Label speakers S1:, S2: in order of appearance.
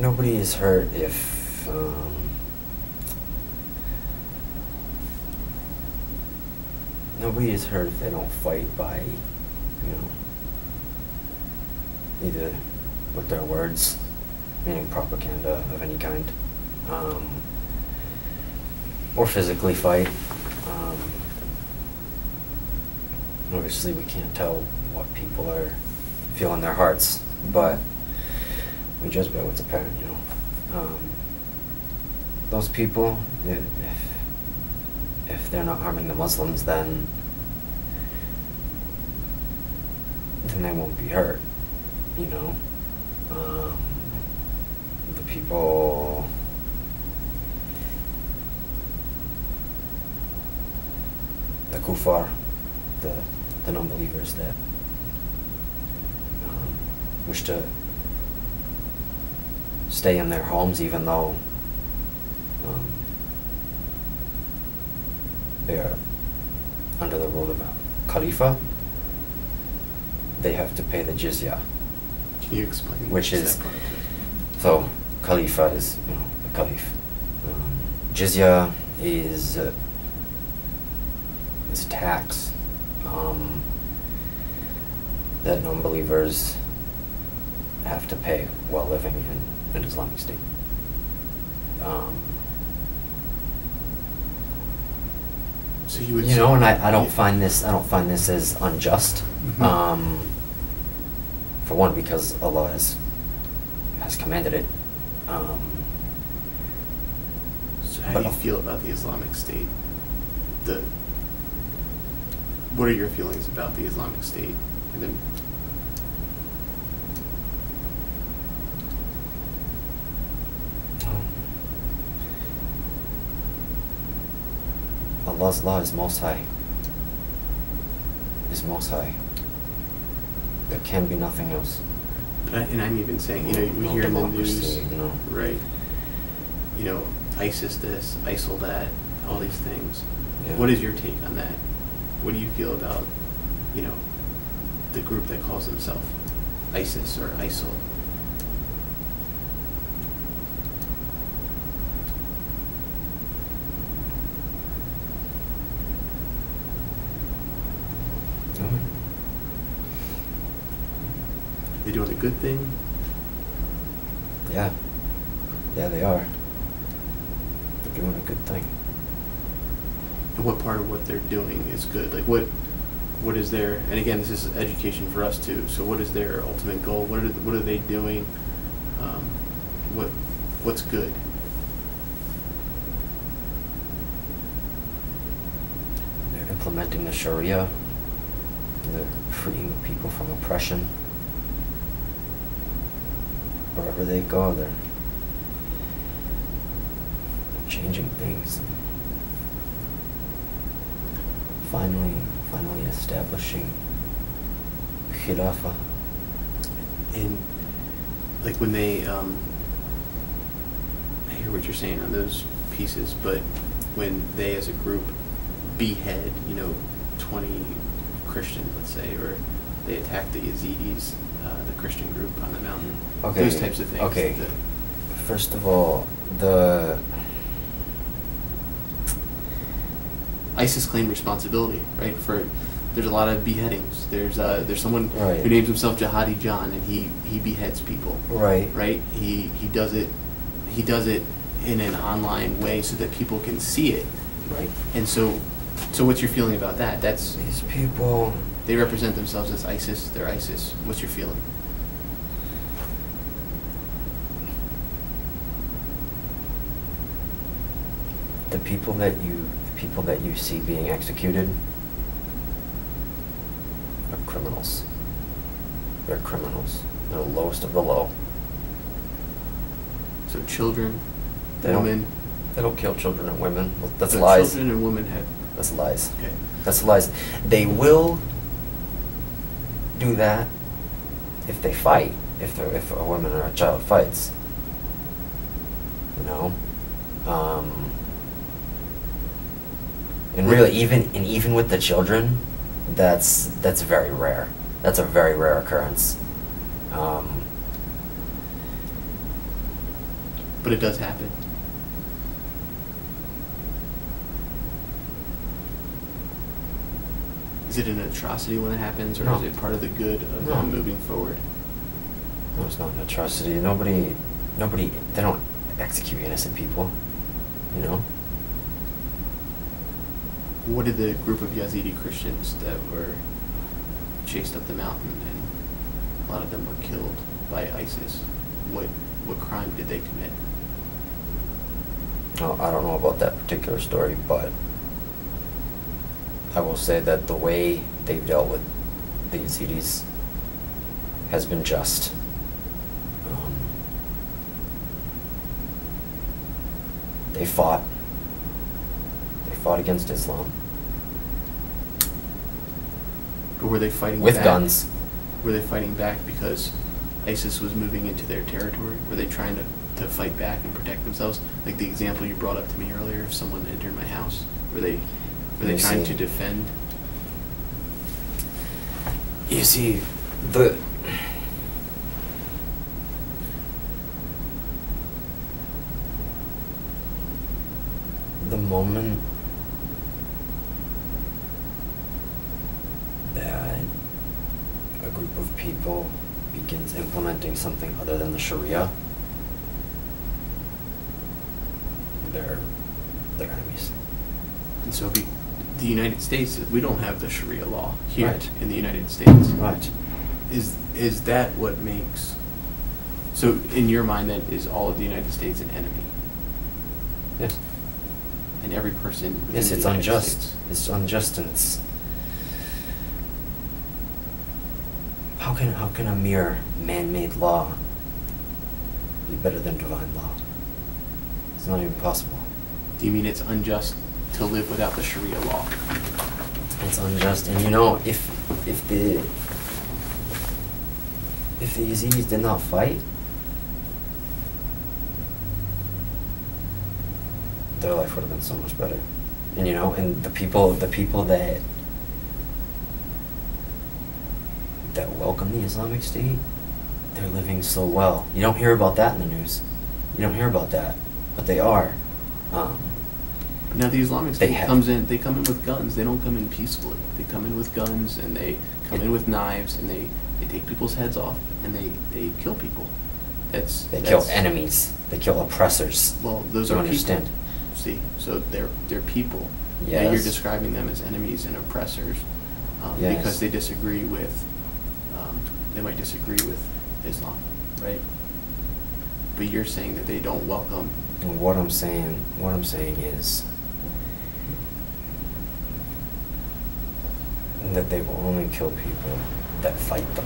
S1: nobody is hurt if nobody is hurt if they don't fight by, you know, either with their words, meaning propaganda of any kind, or physically fight. Obviously, we can't tell what people are feeling in their hearts, but we judge by what's apparent, you know. Those people, if they're not harming the Muslims, then they won't be hurt, you know. The people, the kuffar, the non-believers that wish to stay in their homes even though they are under the rule of a Khalifa, they have to pay the jizya.
S2: Can you explain?
S1: Which is, so Khalifa is, you know, the Caliph. Jizya is tax that non-believers have to pay while living in an Islamic state.
S2: So you would,
S1: you know, and I don't find this as unjust.
S2: Mm-hmm.
S1: For one, because Allah has commanded it.
S2: So how do you feel about the Islamic State? What are your feelings about the Islamic State? And then
S1: Allah's law is most high. Is most high. There can be nothing else.
S2: And I'm even saying, you know, we
S1: No
S2: hear in the news,
S1: democracy, no.
S2: right? You know, ISIS this, ISIL that, all these things.
S1: Yeah.
S2: What is your take on that? What do you feel about, you know, the group that calls themselves ISIS or ISIL? They doing a good thing?
S1: Yeah. Yeah, they are. They're doing a good thing.
S2: And what part of what they're doing is good? Like what is their, and again, this is education for us too, so what is their ultimate goal? What are they doing? What's good?
S1: They're implementing the Sharia. And they're freeing people from oppression. Wherever they go, they're changing things. Finally establishing Khilafah.
S2: And like when they, I hear what you're saying on those pieces, but when they as a group behead, you know, 20 Christians, let's say, or they attack the Yazidis, the Christian group on the mountain,
S1: Okay.
S2: those types of things.
S1: Okay. First of all, the
S2: ISIS claimed responsibility, right? For there's a lot of beheadings. There's someone
S1: Right.
S2: who names himself Jihadi John, and he beheads people.
S1: right.
S2: Right? He does it in an online way so that people can see it.
S1: Right.
S2: And so what's your feeling about that? That's
S1: These people.
S2: they represent themselves as ISIS. They're ISIS. What's your feeling?
S1: The people that you see being executed are criminals. They're criminals. They're the lowest of the low.
S2: So children,
S1: They
S2: women.
S1: They don't kill children and women. That's
S2: So
S1: lies.
S2: children and women have.
S1: That's lies.
S2: Okay.
S1: That's lies. They will do that if they fight. If a woman or a child fights. You know. And really, even with the children, that's very rare. That's a very rare occurrence.
S2: But it does happen. Is it an atrocity when it happens, or
S1: No.
S2: is it part of the good of
S1: No.
S2: moving forward?
S1: No, it's not an atrocity. Nobody, they don't execute innocent people, you know?
S2: What did the group of Yazidi Christians that were chased up the mountain, and a lot of them were killed by ISIS, what crime did they commit?
S1: No, I don't know about that particular story, but I will say that the way they've dealt with the Yazidis has been just. They fought against Islam
S2: Or were they fighting
S1: with
S2: back?
S1: guns.
S2: Were they fighting back because ISIS was moving into their territory? Were they trying to fight back and protect themselves? Like the example you brought up to me earlier, if someone entered my house, were they trying to defend?
S1: You see, the moment that a group of people begins implementing something other than the Sharia, they're enemies.
S2: And so the United States, we don't have the Sharia law here
S1: Right.
S2: in the United States.
S1: Right.
S2: Is that what makes... So in your mind then, is all of the United States an enemy?
S1: Yes.
S2: And every person within
S1: Yes,
S2: the
S1: it's
S2: United
S1: unjust.
S2: States?
S1: It's unjust, and it's... How can a mere man-made law be better than divine law? It's not even possible.
S2: Do you mean it's unjust to live without the Sharia law?
S1: It's unjust, and you know, if the Yazidis did not fight, their life would have been so much better. And you know, and the people that welcome the Islamic State, they're living so well. You don't hear about that in the news. You don't hear about that, but they are.
S2: Now the Islamic State
S1: They
S2: comes in. They come in with guns. They don't come in peacefully. They come in with guns, and they come in with knives, and they take people's heads off, and they kill people.
S1: They kill enemies. They kill oppressors.
S2: Well, those
S1: You
S2: are
S1: understand?
S2: people. See, so they're people.
S1: Yes.
S2: And you're describing them as enemies and oppressors
S1: Yes.
S2: because they disagree with. They might disagree with Islam, right? But you're saying that they don't welcome.
S1: And what I'm saying is that they will only kill people that fight them.